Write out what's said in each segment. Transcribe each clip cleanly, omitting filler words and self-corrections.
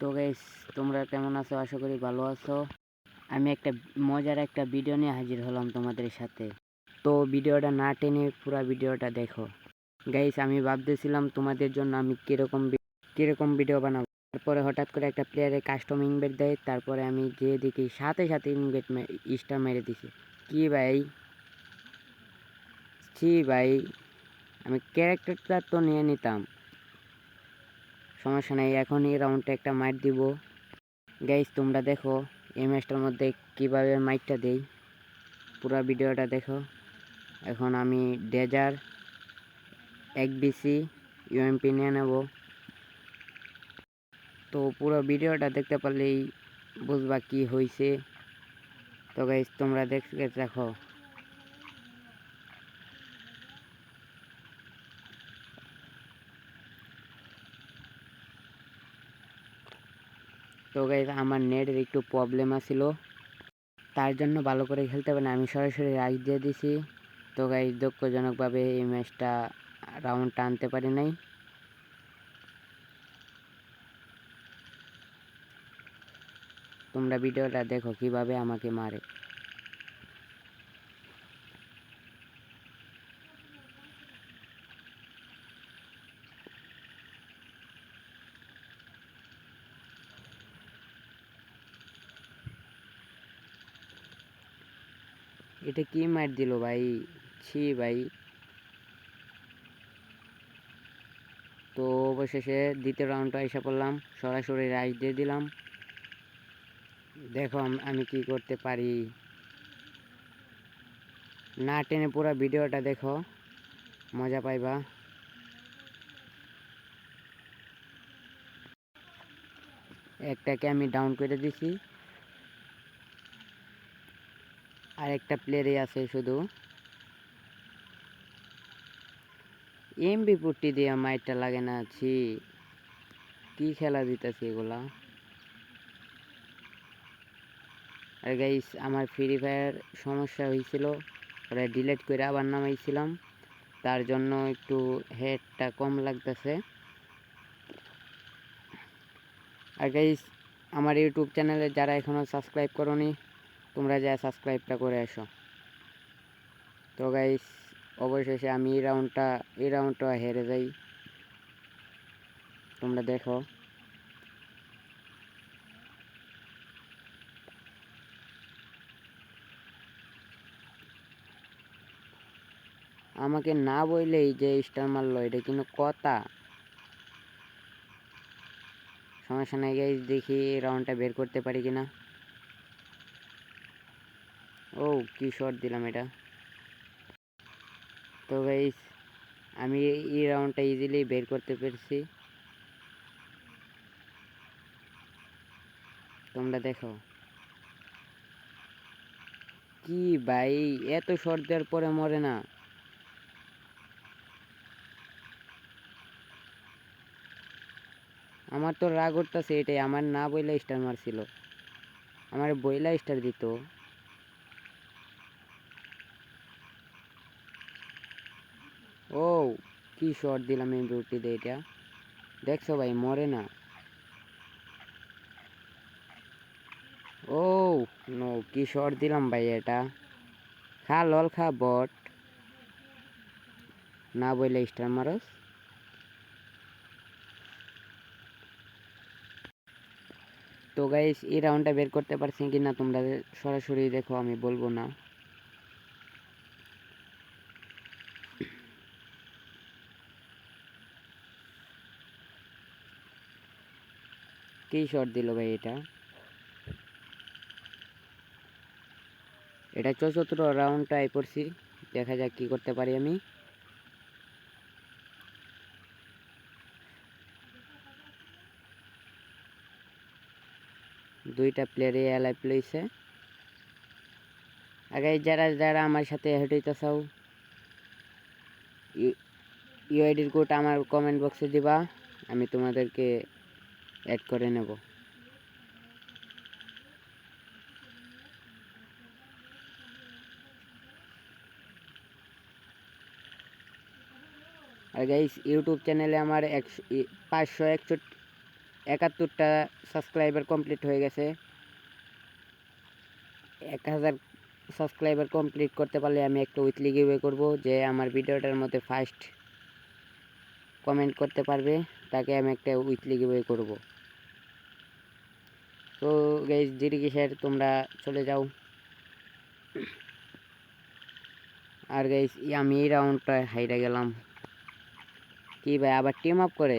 তো গাইস, তোমরা কেমন আছো? আশা করি ভালো আছো। আমি একটা মজার একটা ভিডিও নিয়ে হাজির হলাম তোমাদের সাথে। তো ভিডিওটা না টেনে পুরো ভিডিওটা দেখো। গাইস, আমি ভাবতেছিলাম তোমাদের জন্য আমি কিরকম ভিডিও বানাবো। তারপরে হঠাৎ করে একটা প্লেয়ারে কাস্টম ইনভাইট দেয়, তারপরে আমি যে দেখি সাথে সাথে ইনভাইট স্টার মেরে দিছি। কি ভাই, ভাই, আমি ক্যারেক্টারটা তো নিয়ে নিতাম, সমস্যা নাই। এখন এই রাউন্ডটা একটা মাইট দিব। গাইস, তোমরা দেখো এই ম্যাচটার মধ্যে কিভাবে মাইটটা দেই, পুরো ভিডিওটা দেখো। এখন আমি ডেজার XBC UMP নিয়ে নেব। তো পুরো ভিডিওটা দেখতে পারলেই বুঝবা কি হয়েছে। তো গাইস, তোমরা দেখো। তো গাইস, আমার নেটের একটু প্রবলেম আছিল, তার জন্য ভালো করে খেলতে পারি না। আমি সরাসরি রাশ দিয়ে দিছি। তো গাইস, দুঃখজনকভাবে এই ম্যাচটা রাউন্ডটা আনতে পারি নাই। তোমরা ভিডিওটা দেখো কিভাবে আমাকে মারে। এটা কি মার দিল ভাই, ছি ভাই। তো অবশেষে দ্বিতীয় রাউন্ডটা এসে পড়লাম, সরাসরি রাইস দিয়ে দিলাম। দেখো আমি কি করতে পারি। না টেনে পুরো ভিডিওটা দেখো, মজা পাইবা। একটাকে আমি ডাউন করে দিছি, আর একটা প্লেয়ারই আছে শুধু। MP40 দিয়ে মাইটটা লাগে না, ছি। কি খেলা দিতেছি এগুলা। আর গাইস, আমার ফ্রি ফায়ার সমস্যা হয়েছিল, ওরা ডিলিট করে আবার নামাইছিলাম, তার জন্য একটু হেডটা কম লাগতেছে। আর গাইস, আমার ইউটিউব চ্যানেলে যারা এখনও সাবস্ক্রাইব করোনি, তোমরা যা সাবস্ক্রাইবটা করে আসো। তো গাইস, অবশেষে আমি এই রাউন্ডটা হেরে যাই। তোমরা দেখো। আমাকে না বললেই যে স্টার মারলো, এটা কিন্তু কথা। সমস্যা নাই গাইস, দেখি এই রাউন্ডটা বের করতে পারি কিনা। ও, কি শট দিলাম এটা। তো গাইস, আমি এই রাউন্ডটা ইজিলি বের করতে পেরেছি। তোমরা দেখো। কি ভাই, এত শট দেওয়ার পরে মরে না। আমার তো রাগ উঠতেছে, এটাই আমার না বইলা স্টার মারছিল, আমার বইলা স্টার দিত। ও, কি শট দিলাম এই রুটিতে, এটা দেখছো ভাই, মরে না। ও নো, কি শট দিলাম ভাই এটা। খা লল খা বট, না বইলে স্টার মারস। তো গাইস, এই রাউন্ডটা বের করতে পারছি কিনা তোমরা সরাসরি দেখো, আমি বলবো না। কি শট দিল ভাই এটা। এটা 74 রাউন্ডটাই পড়ছি, দেখা যাক কি করতে পারি আমি। দুইটা প্লেয়ারে অ্যালাইভ লইছে। আগে যারা যারা আমার সাথে হেঁটেইতে চাও, ইউআইডির কোড আমার কমেন্ট বক্সে দিবা, আমি তোমাদেরকে অ্যাড করে নেব। আর গাইস, ইউটিউব চ্যানেলে আমার 561 71টা সাবস্ক্রাইবার কমপ্লিট হয়ে গেছে। 1000 সাবস্ক্রাইবার কমপ্লিট করতে পারলে আমি একটা উইকলি গিভওয়ে করব। যে আমার ভিডিওটার মধ্যে ফার্স্ট কমেন্ট করতে পারবে তাকে আমি একটা উইকলি গিভওয়ে করব। তো গাইস দেরি কিসের, তোমরা চলে যাও। আর গাইস আমি এই রাউন্ডটা হাইরা গেলাম। কি ভাই আবার টিম আপ করে?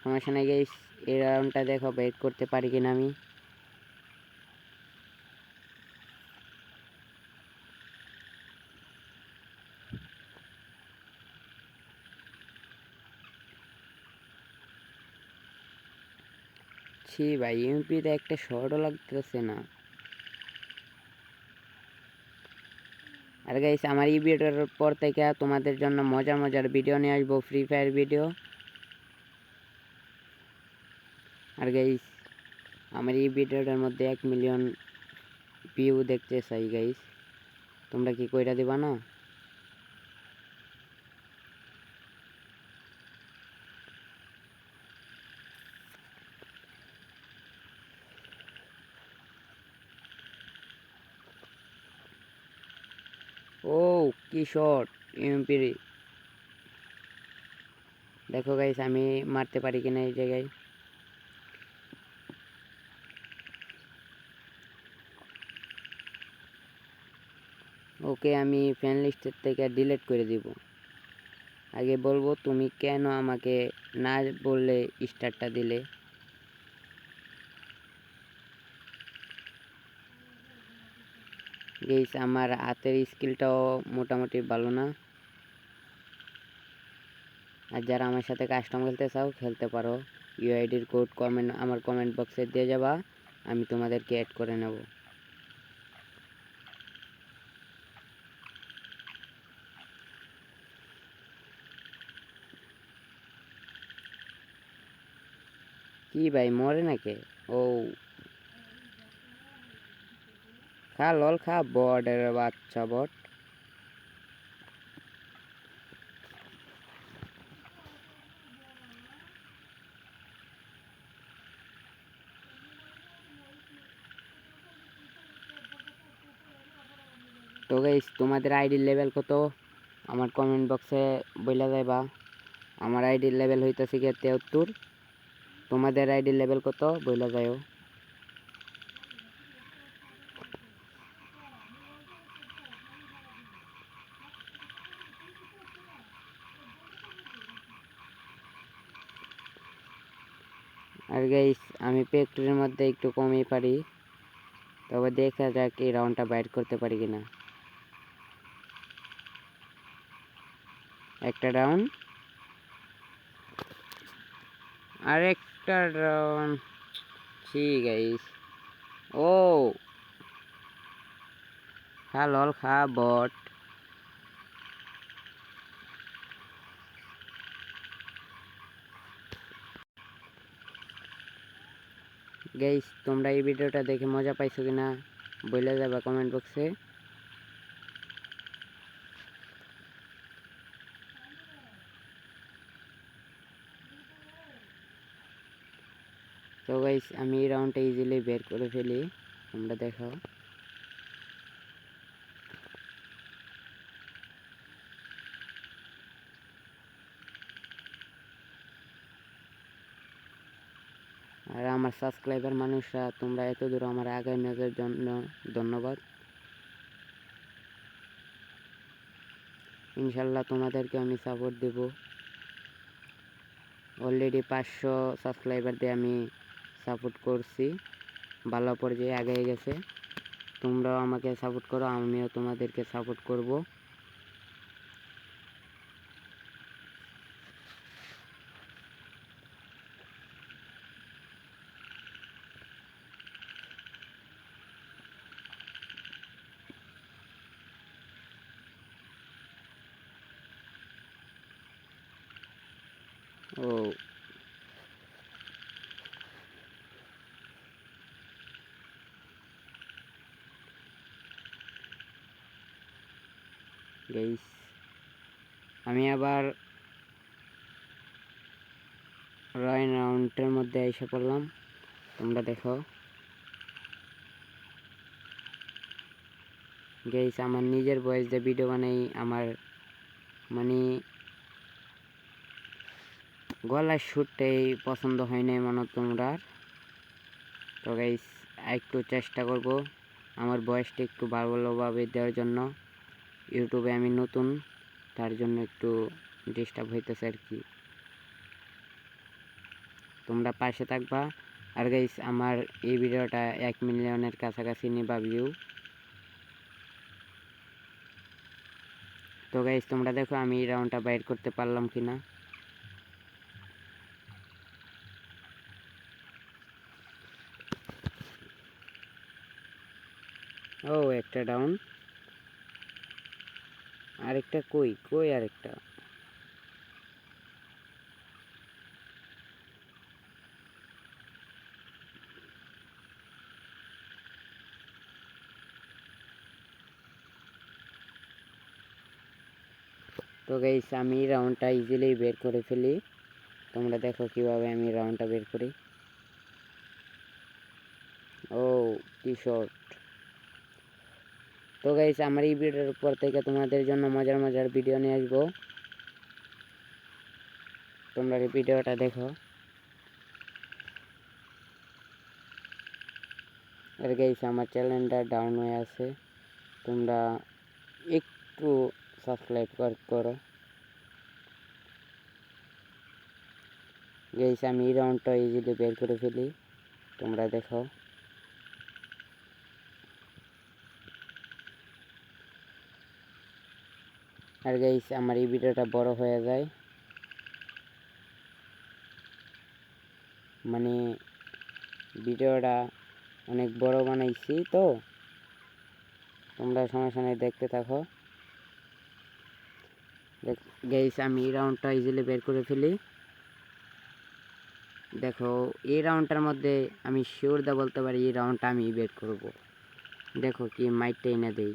সমস্যা নাই গাইস, এই রাউন্ডটা দেখো বেট করতে পারি কিনা আমি। ছি ভাই ইউপিতে একটা শটও লাগতেছে না। আর গাইস আমার এই ভিডিওর পর থেকে তোমাদের জন্য মজার মজার ভিডিও নিয়ে আসবো, ফ্রি ফায়ার ভিডিও। আর গাইস আমার এই ভিডিওটার মধ্যে 1 মিলিয়ন ভিউ দেখতে চাই গাইস, তোমরা কি কইরা দিবা না? ও কি শট ইউএমপি, দেখো গাইস আমি মারতে পারি কিনা এই জায়গায়। ওকে আমি ফ্রেন্ড লিস্টের থেকে ডিলিট করে দিব। আগে বলবো তুমি কেন আমাকে না বললে স্টারটা দিলে। গাইস আমার হাতের স্কিলটাও মোটামুটি ভালো না। আর যারা আমার সাথে কাস্টম খেলতে চাও খেলতে পারো, ইউআইডির কোড আমার কমেন্ট বক্সে দিয়ে যাবা, আমি তোমাদেরকে অ্যাড করে নেব। কি ভাই মরে নাকি? ও খা লল খা, বটের বাচ্চা বট। তো গাইস তোমাদের আইডির লেভেল কত আমার কমেন্ট বক্সে বইলা যাইবা। আমার আইডির লেভেল হইতেছে গিয়ে 73। তোমাদের আইডির লেভেল কত বইলা যাইও। আর গাইস আমি ফ্যাক্টরির মধ্যে একটু কমই পারি, তবে দেখা যাক এই রাউন্ডটা বাইট করতে পারি কিনা। একটা রাউন্ড, আরেকটা রাউন্ড। ঠিক গাইস। ও খা লল খা বট। গাইস তোমরা এই ভিডিওটা দেখে মজা পাইছো কিনা বলে যাবা কমেন্ট বক্সে। তো গাইস আমি এই রাউন্ডটা ইজিলি বের করে ফেলি, তোমরা দেখো। আর আমার সাবস্ক্রাইবার মানুষরা তোমরা এত দূর আমার আগায় নেওয়ার জন্য ধন্যবাদ। ইনশাল্লাহ তোমাদেরকে আমি সাপোর্ট দেব। অলরেডি 500 সাবস্ক্রাইবার দিয়ে আমি সাপোর্ট করছি, ভালো পর্যায়ে আগে গেছে। তোমরাও আমাকে সাপোর্ট করো, আমিও তোমাদেরকে সাপোর্ট করব। ও গাইস আমি আবার ফাইনাল রাউন্ডের মধ্যে এসে পড়লাম, তোমরা দেখো গাইস। আমার নিজের ভয়েস দিয়ে ভিডিও বানাই, আমার মানে গলার সুরটাই পছন্দ হয় নাই মনে তোমরা। তো গাইস একটু চেষ্টা করব আমার ভয়েসটা একটু ভালোভাবে দেওয়ার জন্য। ইউটিউবে আমি নতুন, তার জন্য একটু ডিস্টার্ব হইতেছে আর কি, তোমরা পাশে থাকবা। আর গাইস আমার এই ভিডিওটা 1 মিলিয়নের কাছাকাছি নিবা ভিউ। তো গাইস তোমরা দেখো আমি এই রাউন্ডটা বাইর করতে পারলাম কিনা। ও একটা ডাউন, আরেকটা কই কই আরেকটা। তো গাইস আমি রাউন্ডটা ইজিলি বের করে ফেলি, তোমরা দেখো কিভাবে আমি রাউন্ডটা বের করি। ও কি শর্ট। তো গাইস আমার এই ভিডিওর উপর থেকে তোমাদের জন্য মজার মজার ভিডিও নিয়ে আসবো, তোমরা এই ভিডিওটা দেখো। আর গাইস আমার চ্যানেলটা ডাউন হয়ে আছে, তোমরা একটু সাবস্ক্রাইব করো গাইস। আমি এই রাউন্ডটা ইজিলি বের করে ফেলি, তোমরা দেখো। আর গাইস আমার এই ভিডিওটা বড় হয়ে যায়, মানে ভিডিওটা অনেক বড় বানাইছি, তো তোমরা সমস্যা নেই দেখতে থাকো। গাইস আমি এই রাউন্ডটা ইজিলি বের করে ফেলি, দেখো এই রাউন্ডটার মধ্যে আমি শিওর দা বলতে পারি এই রাউন্ডটা আমি বের করব। দেখো কি মাইকটা এনে দেই।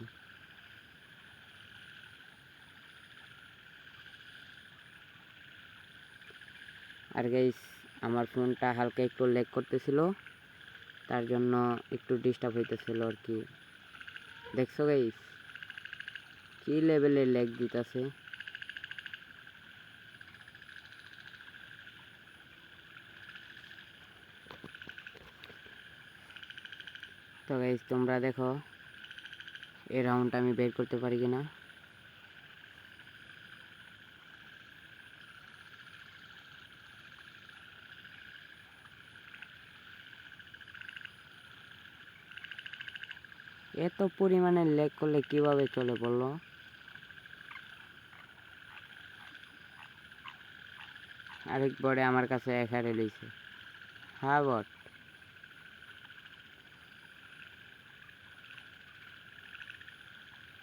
আর গাইস আমার ফোনটা হালকা একটু ল্যাগ করতেছিল, তার জন্য একটু ডিস্টার্ব হইতেছিল আর কি। দেখছো গাইস কি লেভেলের ল্যাগ দিতেছে। তো গাইস তোমরা দেখো এই রাউন্ডটা আমি বের করতে পারি কিনা। এত পরিমাণে ল্যাগ করলে কিভাবে চলে বললো। আরেক বড়ে আমার কাছে একারে লইছে। হ্যাঁ বট,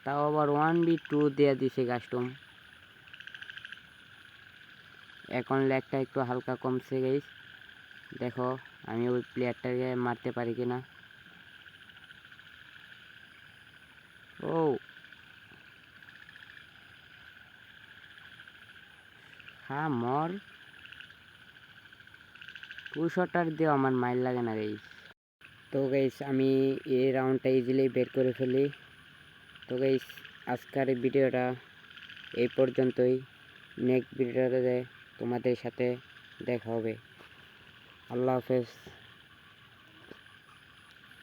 তাও আবার 1v2 দিয়ে দিছে কাস্টম। এখন ল্যাগটা একটু হালকা কমছে গাইস, দেখো আমি ওই প্লেয়ারটাকে মারতে পারি কিনা। ও হ্যাঁ মর, টু শটার দিয়ে আমার মাইল লাগে না গাইস। তো গাইস আমি এই রাউন্ডটা ইজিলি বের করে ফেলি। তো গাইস আজকের ভিডিওটা এই পর্যন্তই, নেক্সট ভিডিওতে তোমাদের সাথে দেখা হবে। আল্লাহ হাফেজ,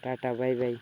টাটা বাই বাই।